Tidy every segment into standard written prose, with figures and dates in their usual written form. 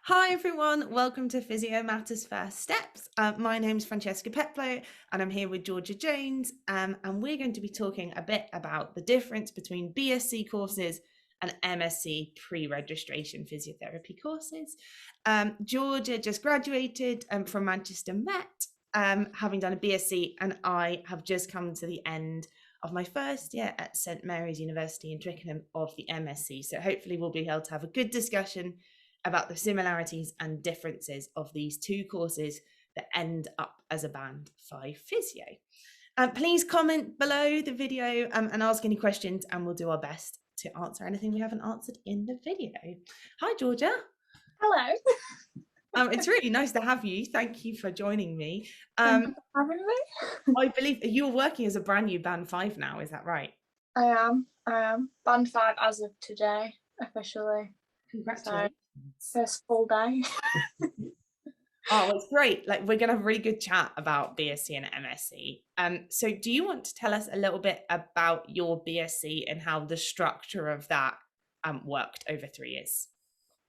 Hi everyone, welcome to Physio Matters First Steps. My name's Francesca Peplo and I'm here with Georgia Jones, and we're going to be talking a bit about the difference between BSc courses and MSc pre-registration physiotherapy courses. Georgia just graduated from Manchester Met, having done a BSc, and I have just come to the end of my first year at St Mary's University in Twickenham of the MSc. So hopefully we'll be able to have a good discussion about the similarities and differences of these two courses that end up as a Band 5 physio. Please comment below the video and ask any questions, and we'll do our best to answer anything we haven't answered in the video. Hi, Georgia. Hello. It's really nice to have you. Thank you for joining me. Thank you for having me. I believe you're working as a brand new Band 5 now, is that right? I am. Band 5 as of today, officially. Congratulations. So, first full day. Oh, it's great. Like, we're going to have a really good chat about BSc and MSc. So do you want to tell us a little bit about your BSc and how the structure of that worked over 3 years?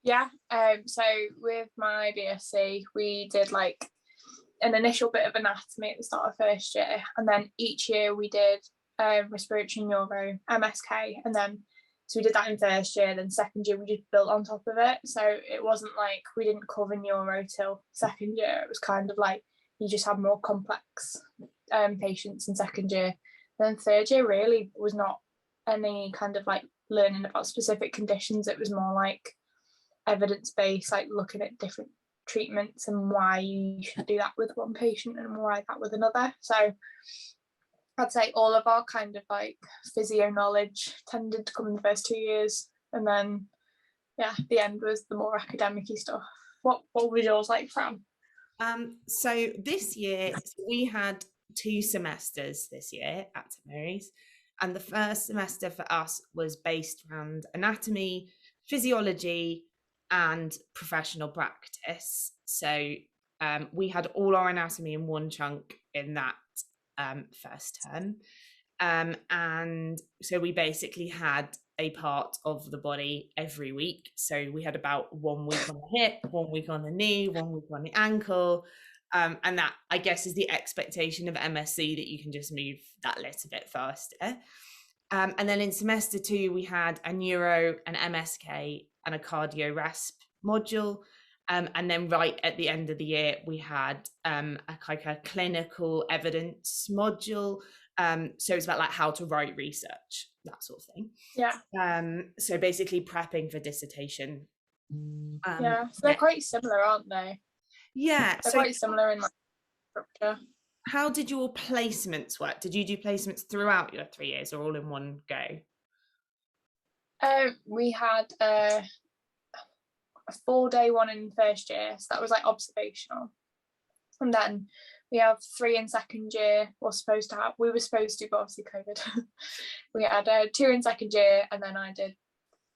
Yeah. So with my BSc, we did like an initial bit of anatomy at the start of first year, and then each year we did respiratory neuro, MSK, and then so we did that in first year, then second year we just built on top of it. So it wasn't like we didn't cover neuro till second year. It was kind of like you just had more complex patients in second year. Then third year really was not any kind of like learning about specific conditions. It was more like evidence-based, like looking at different treatments and why you should do that with one patient and why that with another. So I'd say all of our kind of like physio knowledge tended to come in the first 2 years, and then the end was the more academic-y stuff. What was yours like, Fran? So this year we had 2 semesters this year at St Mary's, and the first semester for us was based around anatomy, physiology, and professional practice. So we had all our anatomy in one chunk in that first term. And so we basically had a part of the body every week. So we had about 1 week on the hip, 1 week on the knee, 1 week on the ankle. And that, I guess, is the expectation of MSc, that you can just move that little bit faster. And then in semester 2, we had a neuro, an MSK, and a cardio resp module. And then right at the end of the year, we had a clinical evidence module. So it's about like how to write research, that sort of thing. Yeah. So basically prepping for dissertation. So they're quite similar, aren't they? Yeah. They're quite similar in like structure. How did your placements work? Did you do placements throughout your 3 years or all in one go? We had a 4-day one in first year, so that was like observational, and then we have 3 in second year. We were supposed to, but obviously COVID. We had 2 in second year, and then I did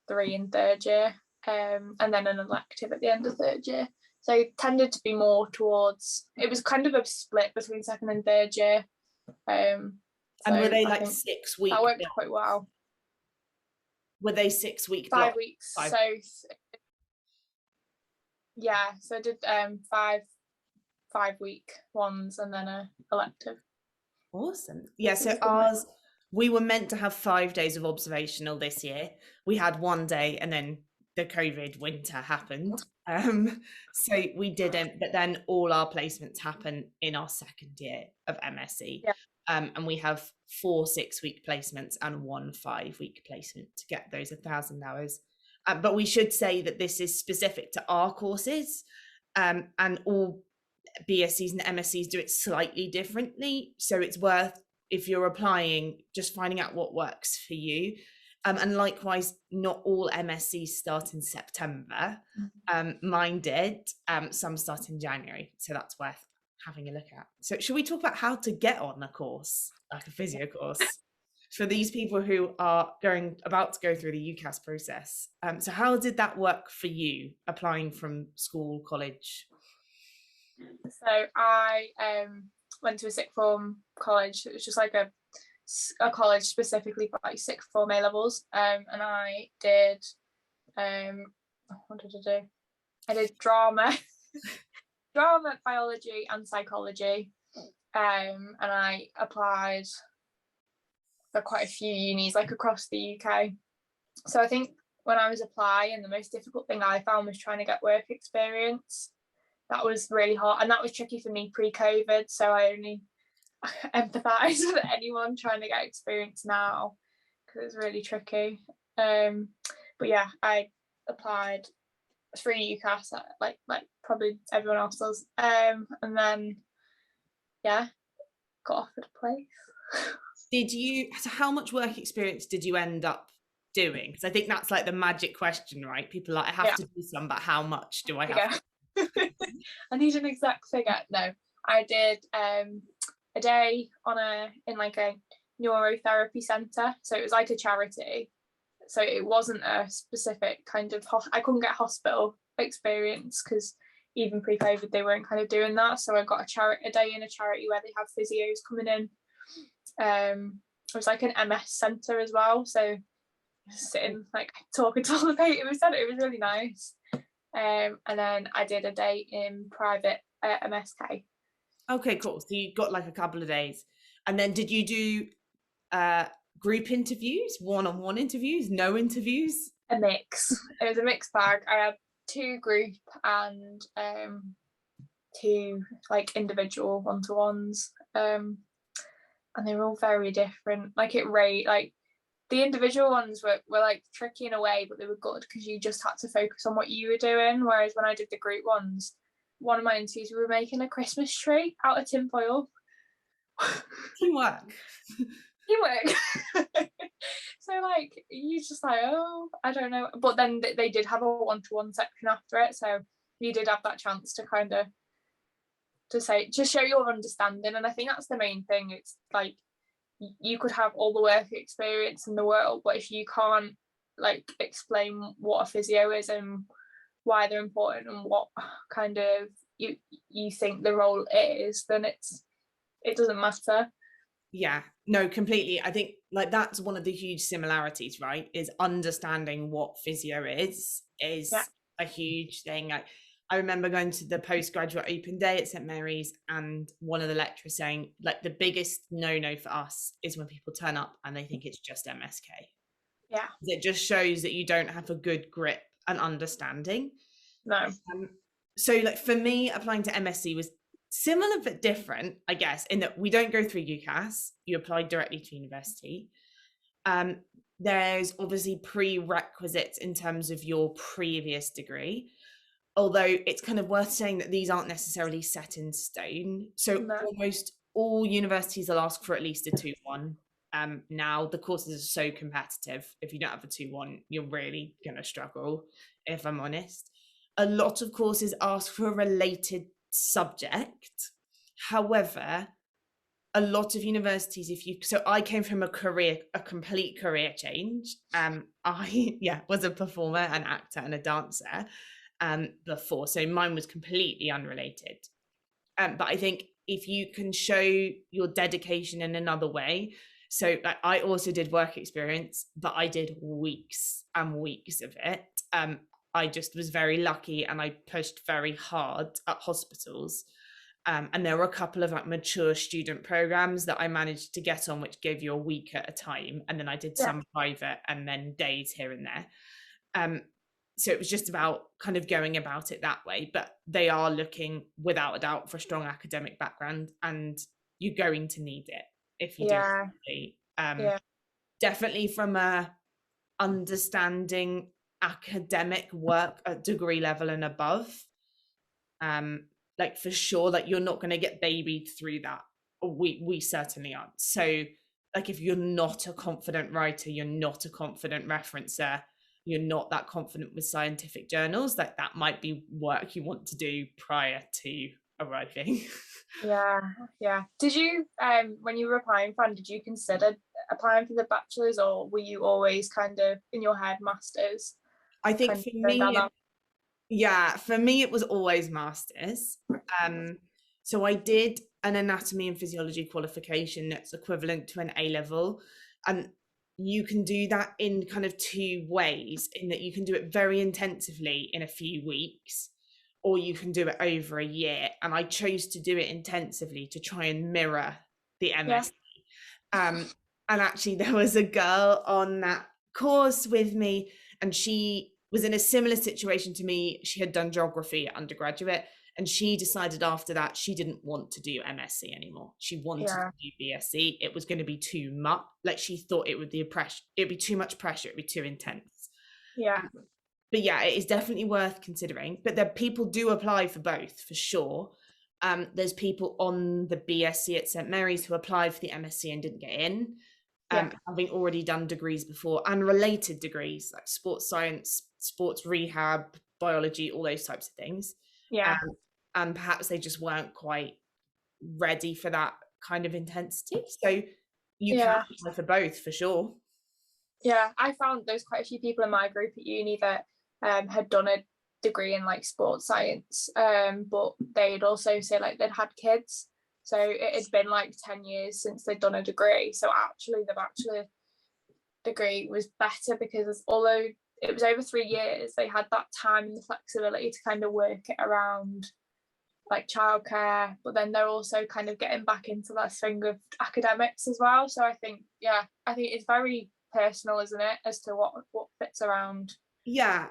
3 in third year, and then an elective at the end of third year. So it tended to be more towards, it was kind of a split between second and third year. And were they like 6 weeks? That worked quite well. Were they 6 week 5 blocks? weeks. So yeah, so I did 5-week ones and then a elective. Awesome. Yeah, so ours, we were meant to have 5 days of observational this year. We had 1 day, and then the COVID winter happened. So we didn't, but then all our placements happen in our second year of MSc. Yeah. And we have 4 6-week placements and 1 5-week placement to get those 1,000 hours. But we should say that this is specific to our courses, and all BScs and MScs do it slightly differently. So it's worth, if you're applying, just finding out what works for you. And likewise, not all MScs start in September. Mine did. Some start in January. So that's worth having a look at. So should we talk about how to get on a course, like a physio course, for these people who are about to go through the UCAS process? So how did that work for you, applying from school, college? So I went to a sixth form college. It was just like a college specifically for like sixth form A levels, and I did what did I do? I did drama, drama, biology, and psychology. And I applied for quite a few unis, like across the UK. So I think when I was applying, the most difficult thing I found was trying to get work experience. That was really hard, and that was tricky for me pre-COVID. So I only empathise with anyone trying to get experience now, because it's really tricky. But yeah, I applied through UCAS, like probably everyone else does, and then yeah, got offered a place. So how much work experience did you end up doing? Because I think that's like the magic question, right? People are like, I have to do some, but how much do I have? I need an exact figure. No, I did a day in like a neurotherapy centre. So it was like a charity. So it wasn't a specific kind of, I couldn't get hospital experience because even pre-COVID they weren't kind of doing that. So I got a day in a charity where they have physios coming in. It was like an MS centre as well. So sitting like talking to all the patients, it was really nice. And then I did a day in private MSK. Okay, cool. So you got like a couple of days. And then did you do group interviews, one-on-one interviews, no interviews? A mix. It was a mixed bag. I had 2 group and 2 like individual one-to-ones. And they were all very different. Like the individual ones were like tricky in a way, but they were good because you just had to focus on what you were doing. Whereas when I did the group ones, one of my interviews, we were making a Christmas tree out of tinfoil. Teamwork. So like you just like, oh, I don't know. But then they did have a one-to-one section after it, so you did have that chance to kind of just show your understanding. And I think that's the main thing. It's like you could have all the work experience in the world, but if you can't like explain what a physio is and why they're important and what kind of you think the role is, then it doesn't matter. Yeah, no, completely. I think like that's one of the huge similarities, right? Is understanding what physio is a huge thing. I remember going to the postgraduate open day at St Mary's, and one of the lecturers saying like the biggest no for us is when people turn up and they think it's just MSK. Yeah, it just shows that you don't have a good grip and understanding. No. So like for me, applying to MSc was similar but different, I guess, in that we don't go through UCAS. You apply directly to university. There's obviously prerequisites in terms of your previous degree, although it's kind of worth saying that these aren't necessarily set in stone. So almost all universities will ask for at least a 2-1. Now the courses are so competitive. If you don't have a 2-1, you're really going to struggle, if I'm honest. A lot of courses ask for a related subject. However, a lot of universities, so I came from a complete career change. I was a performer, an actor, and a dancer before, so mine was completely unrelated. But I think if you can show your dedication in another way, so like, I also did work experience, but I did weeks and weeks of it. I just was very lucky, and I pushed very hard at hospitals. And there were a couple of like mature student programs that I managed to get on, which gave you a week at a time. And then I did some private and then days here and there. So it was just about kind of going about it that way. But they are looking without a doubt for a strong academic background, and you're going to need it if you do. Definitely from a understanding academic work at degree level and above. Like for sure, like you're not going to get babied through that. We certainly aren't. So like if you're not a confident writer, you're not a confident referencer, you're not that confident with scientific journals, like that might be work you want to do prior to arriving. Yeah. Did you when you were applying, Fran, did you consider applying for the bachelor's, or were you always kind of in your head masters? I think for me it was always masters. So I did an anatomy and physiology qualification that's equivalent to an A level, and you can do that in kind of two ways, in that you can do it very intensively in a few weeks, or you can do it over a year. And I chose to do it intensively to try and mirror the Yeah. MSc. And actually, there was a girl on that course with me, and she was in a similar situation to me. She had done geography at undergraduate, and she decided after that she didn't want to do MSc anymore. She wanted to do BSc. It was going to be too much. Like, she thought it would be it'd be too much pressure. It'd be too intense. Yeah. But yeah, it is definitely worth considering. But there, people do apply for both, for sure. There's people on the BSc at St Mary's who applied for the MSc and didn't get in, having already done degrees before, and related degrees like sports science, sports rehab, biology, all those types of things. Yeah. And perhaps they just weren't quite ready for that kind of intensity. So you can apply for both, for sure. Yeah, I found there's quite a few people in my group at uni that had done a degree in like sports science, but they'd also say like they'd had kids, so it had been like 10 years since they'd done a degree. So actually the bachelor degree was better, because although it was over 3 years, they had that time and the flexibility to kind of work it around like childcare, but then they're also kind of getting back into that swing of academics as well. So I think it's very personal, isn't it, as to what fits around. Yeah,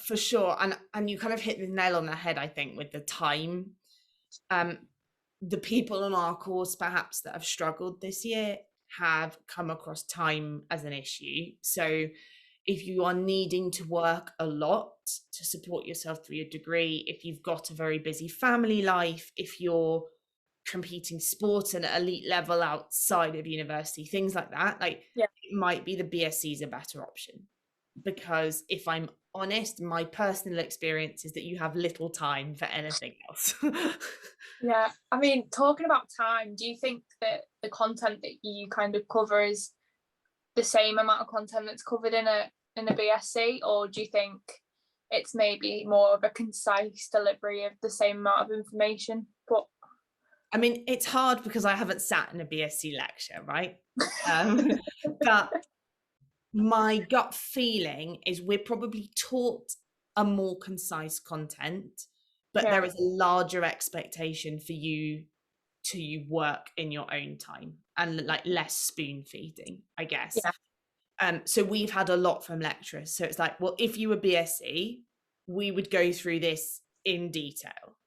for sure. And you kind of hit the nail on the head, I think, with the time. The people on our course perhaps that have struggled this year have come across time as an issue. So if you are needing to work a lot to support yourself through your degree, if you've got a very busy family life, if you're competing sports at an elite level outside of university, things like that, like it might be the BSc is a better option. Because if I'm honest, my personal experience is that you have little time for anything else. Yeah, I mean, talking about time, do you think that the content that you kind of cover is the same amount of content that's covered in a BSc, or do you think it's maybe more of a concise delivery of the same amount of information? But I mean, it's hard because I haven't sat in a BSc lecture, right? But my gut feeling is we're probably taught a more concise content, but there is a larger expectation for you to work in your own time and like less spoon feeding, I guess. So we've had a lot from lecturers. So it's like, well, if you were BSc, we would go through this in detail.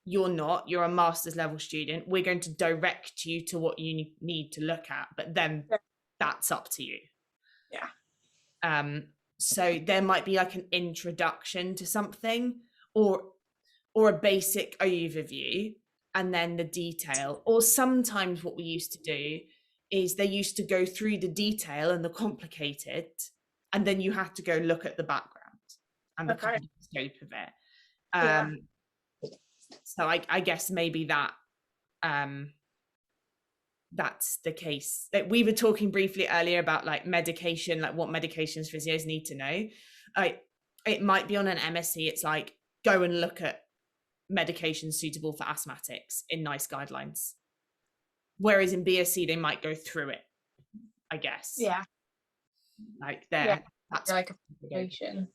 You're not, you're a master's level student. We're going to direct you to what you need to look at, but then that's up to you. So there might be like an introduction to something, or a basic overview, and then the detail. Or sometimes what we used to do is they used to go through the detail and the complicated, and then you had to go look at the background and the kind of scope of it. So I guess maybe that that's the case. Like, we were talking briefly earlier about like medication, like what medications physios need to know. It might be on an MSc, it's like, go and look at medications suitable for asthmatics in NICE guidelines. Whereas in BSc, they might go through it, I guess. Like there, that's like a presentation.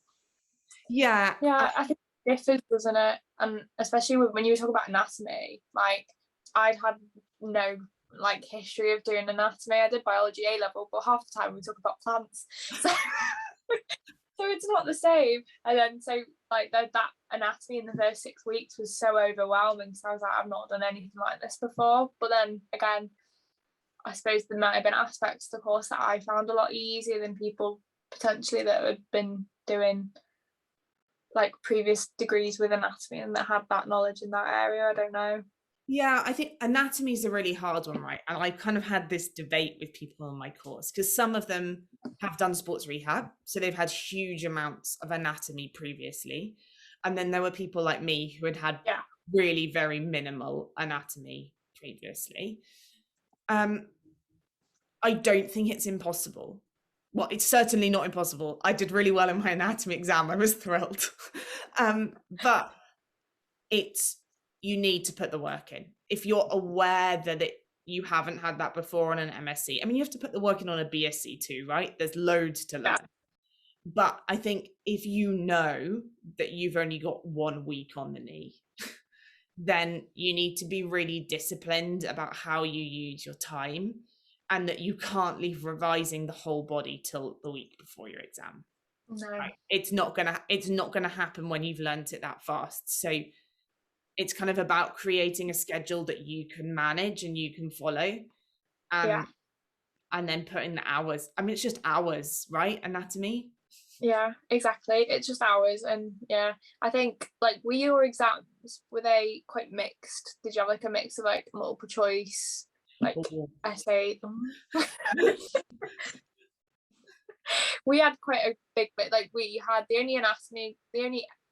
I think it differs, doesn't it? And especially when you talk about anatomy, like I'd had no like history of doing anatomy. I did biology A level, but half the time we talk about plants, so it's not the same. And then so like that anatomy in the first 6 weeks was so overwhelming, so I was like, I've not done anything like this before. But then again, I suppose there might have been aspects of the course that I found a lot easier than people potentially that had been doing like previous degrees with anatomy and that had that knowledge in that area. I don't know. Yeah, I think anatomy is a really hard one, right? And I kind of had this debate with people on my course, because some of them have done sports rehab, so they've had huge amounts of anatomy previously. And then there were people like me who had really very minimal anatomy previously. I don't think it's impossible. Well, it's certainly not impossible. I did really well in my anatomy exam. I was thrilled. But you need to put the work in. If you're aware that you haven't had that before on an MSc. I mean, you have to put the work in on a BSc too, right? There's loads to learn. But I think if you know that you've only got 1 week on the knee, then you need to be really disciplined about how you use your time, and that you can't leave revising the whole body till the week before your exam. No. Right? It's not gonna happen when you've learnt it that fast. So it's kind of about creating a schedule that you can manage and you can follow. And then putting the hours. I mean, it's just hours, right? Anatomy. Yeah, exactly. It's just hours. And yeah, I think like, were your exams, were they quite mixed? Did you have like a mix of like multiple choice, like essay? We had quite a big bit. Like, we had the only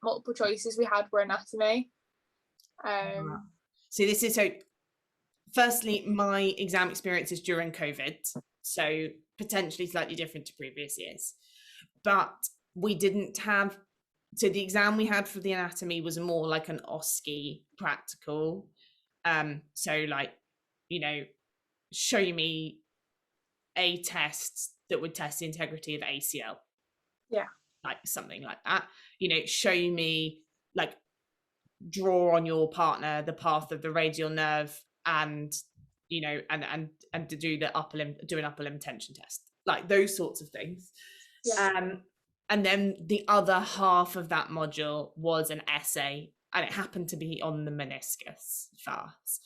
multiple choices we had were anatomy. So firstly, my exam experiences during COVID, so potentially slightly different to previous years, but we didn't have, so the exam we had for the anatomy was more like an OSCE practical. So like, you know, show me a test that would test the integrity of ACL. Yeah. Like something like that. You know, show me, like, draw on your partner the path of the radial nerve, and, you know, and to do the upper limb, do an upper limb tension test, like those sorts of things. And then the other half of that module was an essay, and it happened to be on the meniscus first.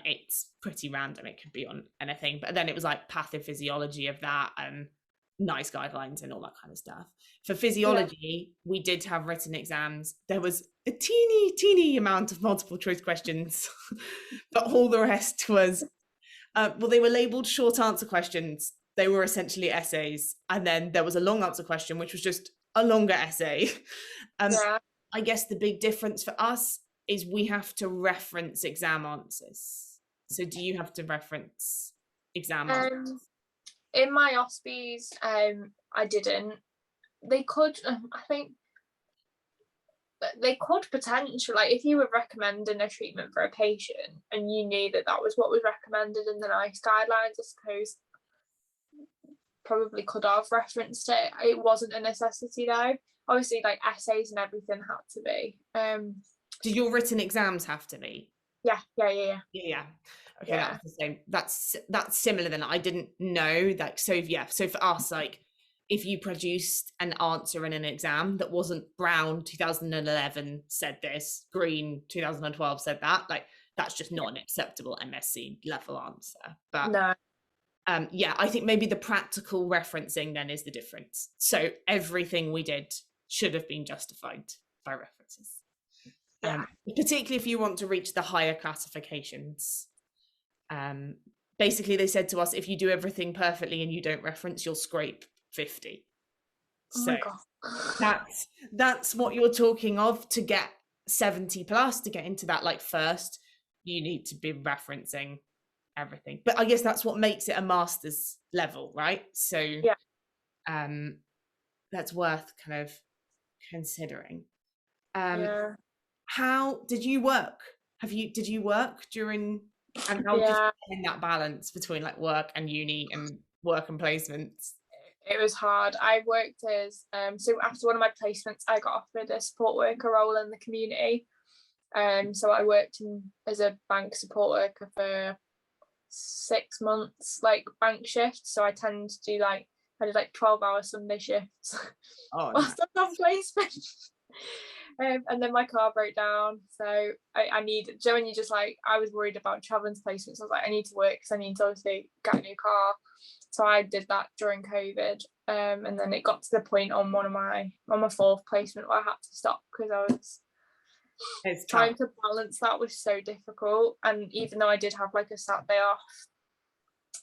It's pretty random, it could be on anything, but then it was like pathophysiology of that and NICE guidelines and all that kind of stuff. For physiology, we did have written exams. There was a teeny amount of multiple choice questions, but all the rest was, well, they were labeled short answer questions. They were essentially essays. And then there was a long answer question, which was just a longer essay. I guess the big difference for us is we have to reference exam answers. So do you have to reference exam answers? In my OSPs, I didn't. They could, I think, they could potentially, like, if you were recommending a treatment for a patient and you knew that that was what was recommended in the NICE guidelines, I suppose probably could have referenced it. It wasn't a necessity though. Obviously, like, essays and everything had to be. Do your written exams have to be? Yeah. Okay, that's the same. That's similar then. I didn't know that. So for us, like, if you produced an answer in an exam that wasn't Brown 2011 said this, Green 2012 said that, like, that's just not an acceptable MSc level answer. But no. I think maybe the practical referencing then is the difference. So everything we did should have been justified by references. Particularly if you want to reach the higher classifications. Basically, they said to us, if you do everything perfectly and you don't reference, you'll scrape 50. So that's what you're talking of. To get 70 plus, to get into that, like, first, you need to be referencing everything. But I guess that's what makes it a master's level, right? So that's worth kind of considering. How did you work? Did you work during, and how did you find that balance between, like, work and uni and work and placements? It was hard. I worked as so after one of my placements, I got offered a support worker role in the community. So I worked as a bank support worker for 6 months, like, bank shifts. So I tend to do, like, I did like 12-hour Sunday shifts whilst I was on placement. And then my car broke down, so I needed, so when you just, like, I was worried about traveling to placements, I was like, I need to work because I need to obviously get a new car. So I did that during COVID, and then it got to the point on my fourth placement where I had to stop because I was trying to balance that was so difficult. And even though I did have, like, a Saturday off,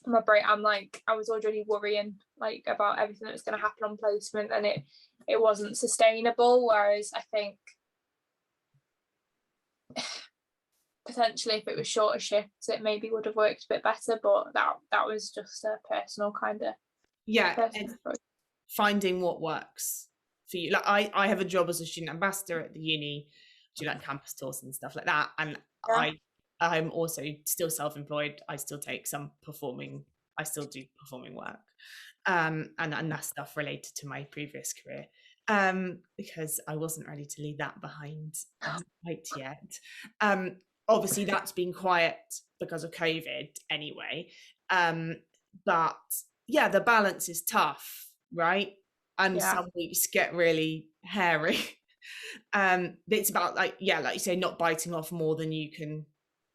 my break, I'm like, I was already worrying, like, about everything that was going to happen on placement, and it wasn't sustainable. Whereas I think potentially if it was shorter shifts, it maybe would have worked a bit better, but that was just a personal kind of finding what works for you. Like, I have a job as a student ambassador at the uni, do, like, campus tours and stuff like that, and I'm also still self-employed. I still do performing work. And that's stuff related to my previous career. Because I wasn't ready to leave that behind quite yet. Obviously that's been quiet because of COVID anyway. But yeah, the balance is tough, right? And some weeks get really hairy. It's about like you say, not biting off more than you can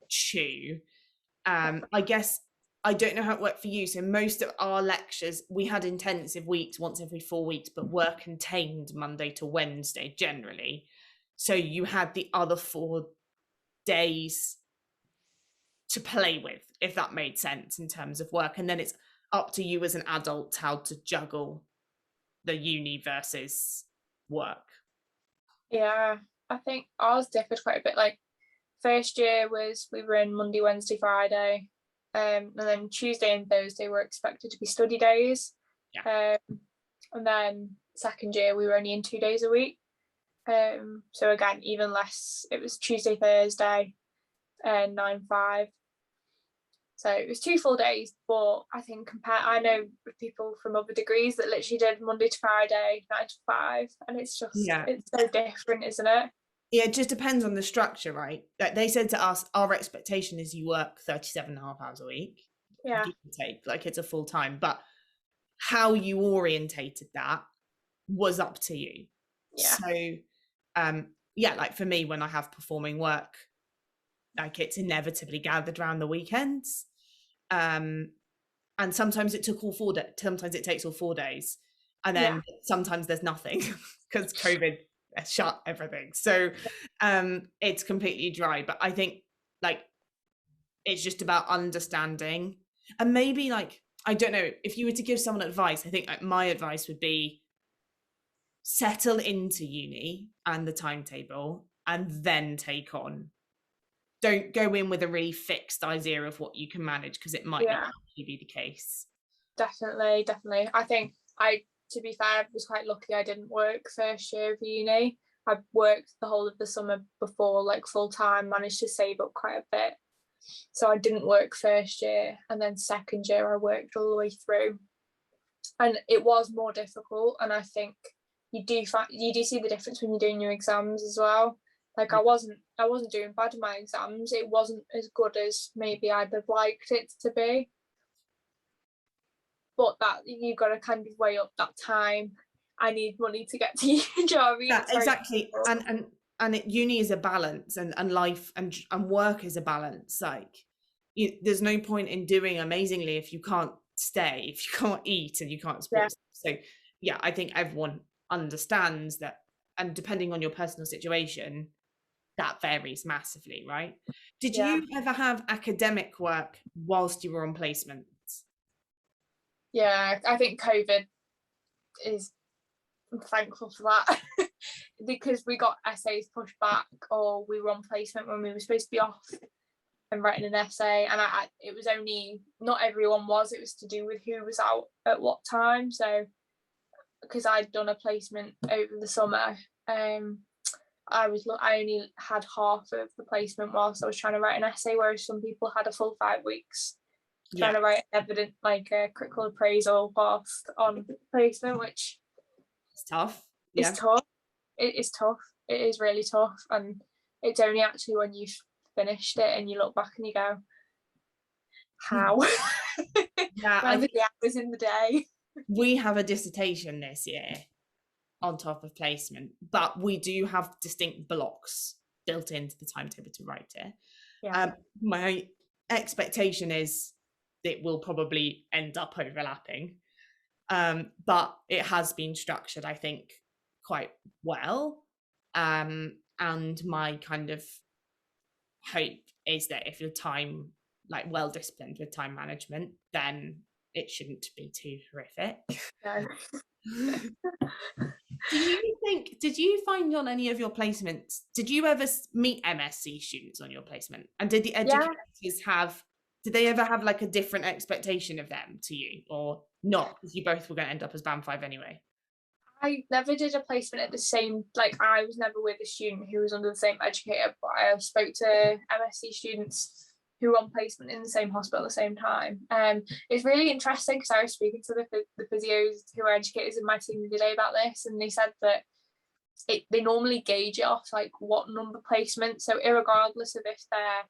chew. I guess I don't know how it worked for you. So most of our lectures, we had intensive weeks once every 4 weeks, but were contained Monday to Wednesday generally. So you had the other 4 days to play with, if that made sense in terms of work. And then it's up to you as an adult how to juggle the uni versus work. Yeah, I think ours differed quite a bit. Like first year we were in Monday, Wednesday, Friday, and then Tuesday and Thursday were expected to be study days. And then second year we were only in 2 days a week. So again, even less. It was Tuesday, Thursday, and 9-5. So it was 2 full days, but I think I know people from other degrees that literally did Monday to Friday, 9-5, and it's just, it's so different, isn't it? Yeah, it just depends on the structure, right? Like they said to us, our expectation is you work 37.5 hours a week. Yeah. You can take, like it's a full time, but how you orientated that was up to you. Yeah. So, like for me, when I have performing work, like it's inevitably gathered around the weekends. And sometimes it took all 4 days, sometimes it takes all 4 days. And then sometimes there's nothing because COVID shut everything. So it's completely dry. But I think like it's just about understanding. And maybe like, I don't know, if you were to give someone advice, I think like my advice would be settle into uni and the timetable and then take on. Don't go in with a really fixed idea of what you can manage, because it might not actually be the case. Definitely. I think to be fair, I was quite lucky I didn't work first year of uni. I worked the whole of the summer before, like full time, managed to save up quite a bit. So I didn't work first year, and then second year I worked all the way through. And it was more difficult, and I think you do see the difference when you're doing your exams as well. Like I wasn't doing bad in my exams. It wasn't as good as maybe I'd have liked it to be. But that you've got to kind of weigh up that time. I need money to get to uni. Yeah, exactly. And uni is a balance, and life and work is a balance. Like there's no point in doing amazingly if you can't stay, if you can't eat, and you can't support. So yeah, I think everyone understands that, and depending on your personal situation, that varies massively, right? Did you ever have academic work whilst you were on placement? Yeah, I think COVID is, I'm thankful for that because we got essays pushed back, or we were on placement when we were supposed to be off and writing an essay, and it was only, not everyone was, it was to do with who was out at what time. So because I'd done a placement over the summer, I only had half of the placement whilst I was trying to write an essay, whereas some people had a full 5 weeks trying to write evident, like a critical appraisal whilst on placement, which is tough. It's tough. It is tough. It is really tough, and it's only actually when you've finished it and you look back and you go, how? I think the hours in the day. We have a dissertation this year on top of placement, but we do have distinct blocks built into the timetable to write it. My expectation is it will probably end up overlapping, but it has been structured, I think, quite well, and my kind of hope is that if you're time, like well disciplined with time management, then it shouldn't be too horrific. Did you find on any of your placements, did you ever meet MSc students on your placement, and did the educators did they ever have like a different expectation of them to you, or not, because you both were going to end up as band 5 anyway? I never did a placement at the same, like I was never with a student who was under the same educator, but I spoke to MSc students who were on placement in the same hospital at the same time. It's really interesting because I was speaking to the physios who are educators in my team the other day about this, and they said that they normally gauge it off like what number placement. So irregardless of if they're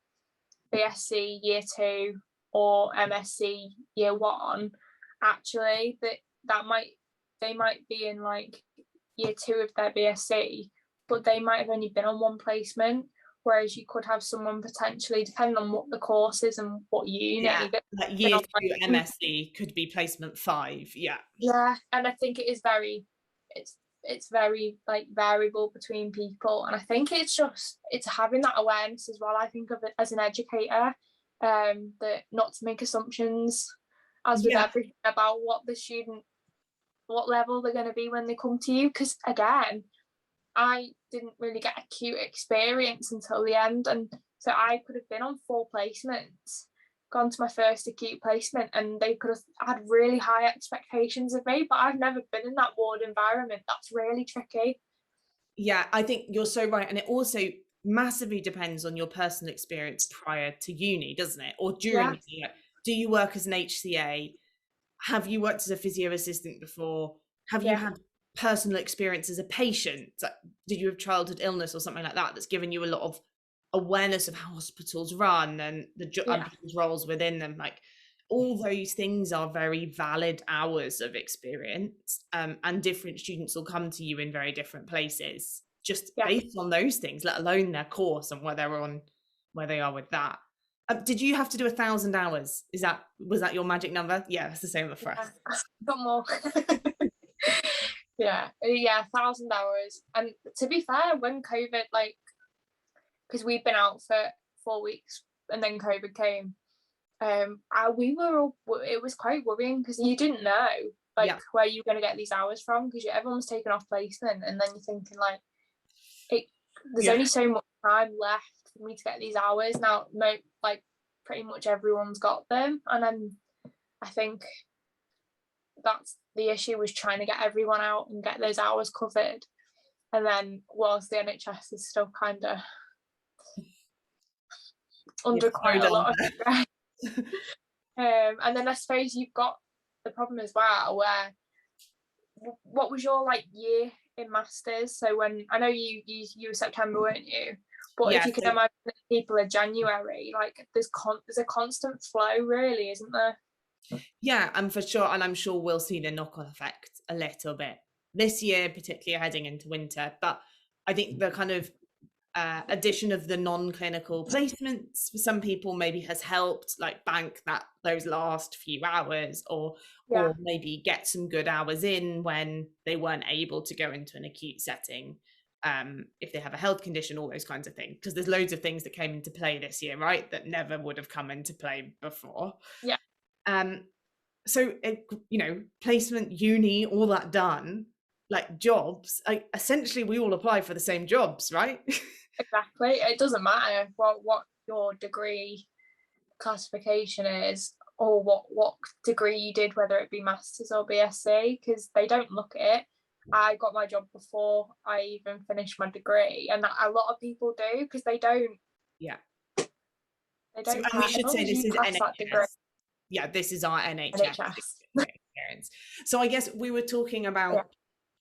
BSc year 2 or MSc year 1, actually they might be in like year 2 of their BSc, but they might have only been on one placement. Whereas you could have someone potentially, depending on what the course is and what unit, like year 2 MSc could be placement 5. Yeah, and I think it is it's very like variable between people, and I think it's having that awareness as well. I think of it as an educator, that not to make assumptions, as with everything, about what level they're going to be when they come to you, because again, I didn't really get acute experience until the end, and so I could have been on 4 placements, gone to my first acute placement, and they could have had really high expectations of me, but I've never been in that ward environment. That's really tricky. Yeah, I think you're so right, and it also massively depends on your personal experience prior to uni, doesn't it? Or during uni. Like, do you work as an HCA? Have you worked as a physio assistant before? Have you had personal experience as a patient? Did you have childhood illness or something like that that's given you a lot of awareness of how hospitals run and the roles within them? Like, all those things are very valid hours of experience, and different students will come to you in very different places just based on those things, let alone their course and where they are with that. Did you have to do 1,000 hours? Was that your magic number? Yeah, it's the same for us. Got more. yeah, 1,000 hours. And to be fair, when COVID, like, because we'd been out for 4 weeks and then COVID came, it was quite worrying because you didn't know where you were going to get these hours from, because everyone was taking off placement, and then you're thinking like, there's only so much time left for me to get these hours now. Like pretty much everyone's got them, and then I think that's the issue, was trying to get everyone out and get those hours covered, and then whilst the NHS is still kind of under quite a lot of stress. And then I suppose you've got the problem as well, where what was your like year in Masters? So when I know you were September, weren't you? But if you can imagine that people are January, like there's a constant flow, really, isn't there? Yeah, and for sure, and I'm sure we'll see the knock-on effect a little bit this year, particularly heading into winter. But I think the kind of addition of the non-clinical placements for some people maybe has helped, like bank those last few hours, or maybe get some good hours in when they weren't able to go into an acute setting, if they have a health condition, all those kinds of things, because there's loads of things that came into play this year, right, that never would have come into play before. So placement, uni, all that done, like jobs, essentially we all apply for the same jobs, right? Exactly. It doesn't matter what your degree classification is, or what degree you did, whether it be Masters or BSc, because they don't look at it. I got my job before I even finished my degree, and a lot of people do, because they don't. They don't. And we should say this is NHS. Yeah, this is our NHS experience. So I guess we were talking about,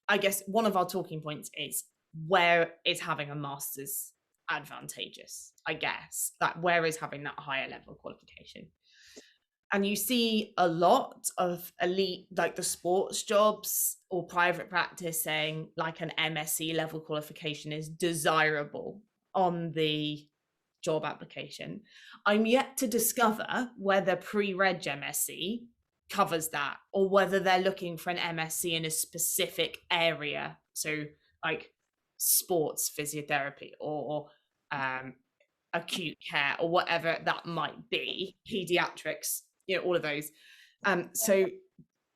I guess one of our talking points is, where is having a master's advantageous? I guess that where is having that higher level qualification? And you see a lot of elite, like the sports jobs or private practice, saying like an MSc level qualification is desirable on the job application. I'm yet to discover whether pre-reg MSc covers that, or whether they're looking for an MSc in a specific area, so like sports physiotherapy or acute care or whatever that might be, pediatrics, all of those. So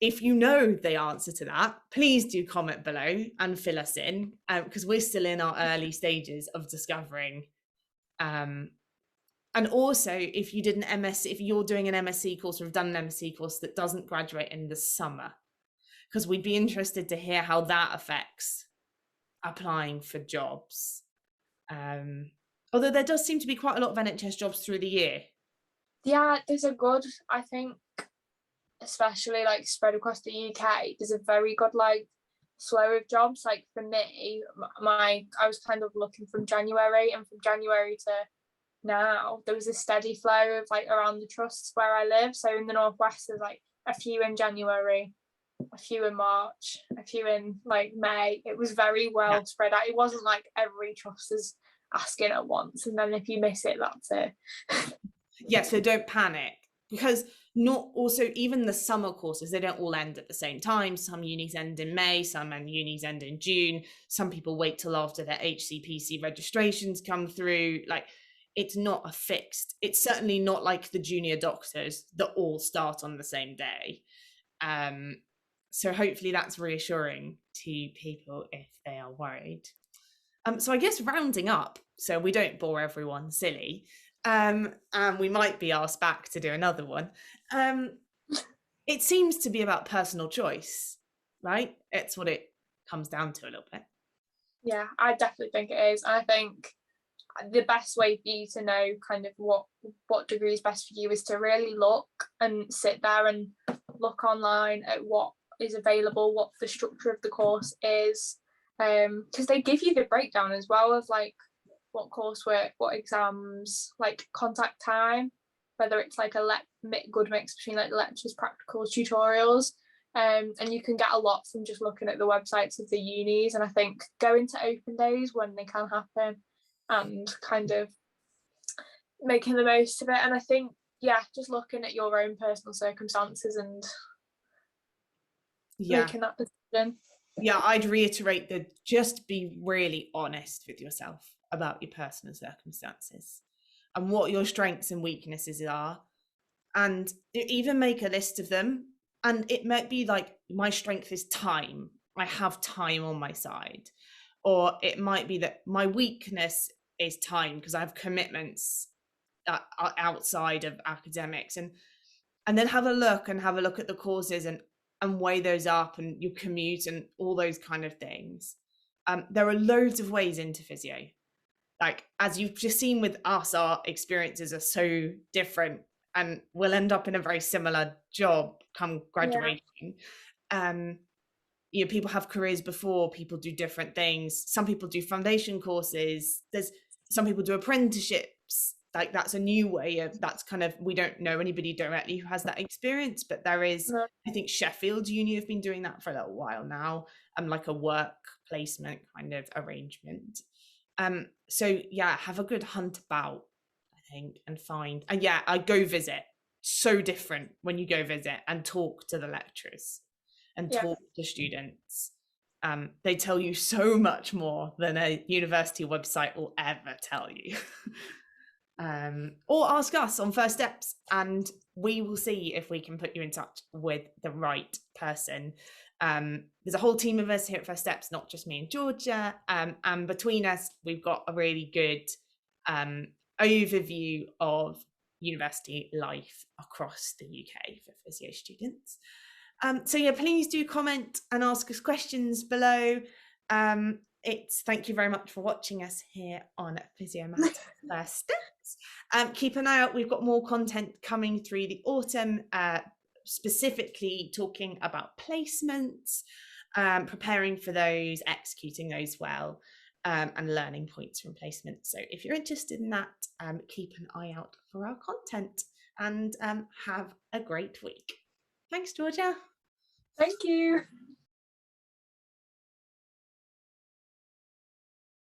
if you know the answer to that, please do comment below and fill us in, because we're still in our early stages of discovering. And also, if you did an MSc, if you're doing an MSc course or have done an MSc course that doesn't graduate in the summer, because we'd be interested to hear how that affects applying for jobs. Although there does seem to be quite a lot of NHS jobs through the year. Yeah, there's a good, I think, especially like spread across the UK, there's a very good like flow of jobs. Like for me, I was kind of looking from January, and from January to now there was a steady flow of like around the trusts where I live. So in the northwest there's like a few in January, a few in March, a few in like May. It was very well spread out. It wasn't like every trust is asking at once, and then if you miss it, that's it. Yeah, so don't panic, because not also even the summer courses, they don't all end at the same time. Some unis end in May, some unis end in June. Some people wait till after their HCPC registrations come through. Like, it's not a fixed, it's certainly not like the junior doctors that all start on the same day. So hopefully that's reassuring to people if they are worried. So I guess rounding up, so we don't bore everyone silly, and we might be asked back to do another one. It seems to be about personal choice, right? It's what it comes down to a little bit. Yeah, I definitely think it is. I think the best way for you to know kind of what degree is best for you is to really look and sit there and look online at what is available, what the structure of the course is, because they give you the breakdown as well of like what coursework, what exams, like contact time, whether it's like a good mix between like lectures, practicals, tutorials, and you can get a lot from just looking at the websites of the unis. And I think going to open days when they can happen and kind of making the most of it. And I think, yeah, just looking at your own personal circumstances and making that decision. Yeah, I'd reiterate that just be really honest with yourself about your personal circumstances and what your strengths and weaknesses are, and even make a list of them. And it might be like, my strength is time, I have time on my side, or it might be that my weakness is time because I have commitments outside of academics, and then have a look at the courses and weigh those up, and your commute and all those kind of things. There are loads of ways into physio. Like, as you've just seen with us, our experiences are so different, and we'll end up in a very similar job come graduation. You know, people have careers before, people do different things. Some people do foundation courses. There's some people do apprenticeships. Like, that's a new way of, that's kind of, we don't know anybody directly who has that experience, but there is, I think Sheffield Uni have been doing that for a little while now, like a work placement kind of arrangement. So yeah, have a good hunt about, I think, and find, and yeah, I go visit. So different when you go visit and talk to the lecturers and talk to students. They tell you so much more than a university website will ever tell you. Or ask us on First Steps, and we will see if we can put you in touch with the right person. There's a whole team of us here at First Steps, not just me and Georgia, and between us we've got a really good overview of university life across the UK for physio students. So yeah, please do comment and ask us questions below. Thank you very much for watching us here on Physio Matters First Steps. Keep an eye out, we've got more content coming through the autumn, specifically talking about placements, preparing for those, executing those well, and learning points from placements. So if you're interested in that, keep an eye out for our content, and have a great week. Thanks, Georgia.